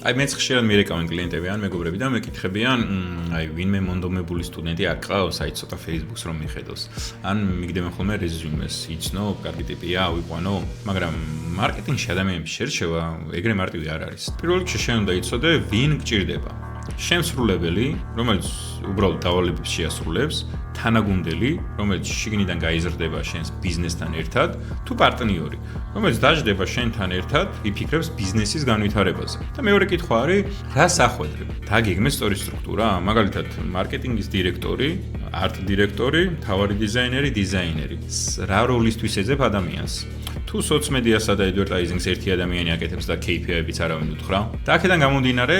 აი მეც ხშირად მიერეკავენ კლიენტები ან მეგობრები და მეკითხებიან, აი ვინმე მონდომებული სტუდენტი არ ყავს, აი ცოტა Facebook-ს რომ მიხედოს. ან მიგდებენ ხოლმე რეზიუმეს, იცნო, კარგი ტიპია, ვიყვანო, მაგრამ მარკეტინგში ადამიანების შერჩევა ეგრე მარტივი არ არის. პირველ რიგში შენ უნდა იცოდე, ვინ გჭირდება. შემსრულებელი, რომელიც უბრალოდ დავალებებს შეასრულებს, თანაგუნდელი, რომელიც შიგნიდან გაიზრდება შენს ბიზნესთან ერთად, თუ პარტნიორი, რომელიც დაждდება შენთან ერთად, იფიქრებს ბიზნესის განვითარებაზე. და მეორე კითხვა არის, რა სახვედრებ? დაგეგმე სწორი სტრუქტურა, მაგალითად, მარკეტინგის დირექტორი, არტ დირექტორი, მთავარი დიზაინერი, დიზაინერი. რა როლისთვის ეძებ ადამიანს? თუ სოციმედიასა და ადვერტაიზინგს ერთი ადამიანი აკეთებს და KPI-ებიც არავინ უთხრა. და აქედან გამომდინარე,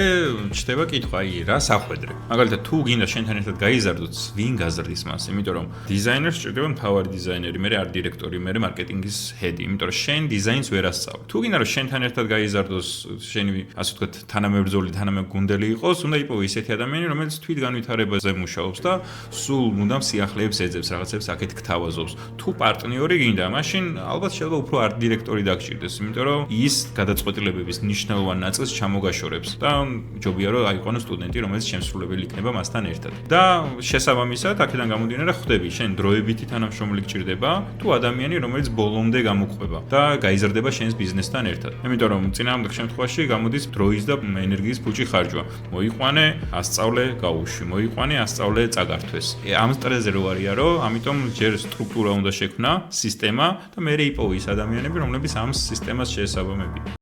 ჩდება კითხვა, აი, რა სახვედრე? მაგალითად, თუ გინდა შენთან ერთად გაიზარდოთ, ვინ გაზრდის მას? იმიტომ რომ დიზაინერს სჭირდება მთავარი დიზაინერი, მე არტ დირექტორი, მე მარკეტინგის ჰედი, იმიტომ რომ შენ დიზაინს ვერ ასწავლ. თუ გინდა რომ შენთან ერთად გაიზარდოს, შენი, ასე ვთქვათ, თანამებრძოლი, თანამეგუნდელი იყოს, უნდა იპოვო ისეთი ადამიანი, რომელიც თვით განვითარებაზე მუშაობს და სულ მუდამ სიახლეებს ეძებს, რაღაცებს აქეთ გთავაზობს. თუ პარტნიორი გინდა, მაშინ ალბათ შეიძლება უფრო არტ დირექტორი დაგჭირდეს, იმიტომ რომ ის გადაწყვეტილებების მნიშვნელოვან ნაწილს ჩამოგაშორებს და ჯობია რომ აიყვანოს სტუდენტი, რომელიც შემსრულებელი იქნება მასთან ერთად. და შესაბამისად, აქედან გამომდინარე, ხვდები, შენ დროებითი თანამშრომელი გჭირდება, თუ ადამიანი, რომელიც ბოლომდე გამოყვება და გაიზრდება შენს ბიზნესთან ერთად. იმიტომ რომ წინააღმდეგ შემთხვევაში გამოდის დროის და ენერგიის ფუჭი ხარჯვა. მოიყვანე, ასწავლე, გაუშვი, მოიყვანე, ასწავლე, წაგართვეს. ამ სტრესზე რო არია, რომ ამიტომ ჯერ სტრუქტურა უნდა შექმნა, სისტემა და მერე იპოვო ის ადამიანები, რომლებიც ამ სისტემას შეესაბამებიან.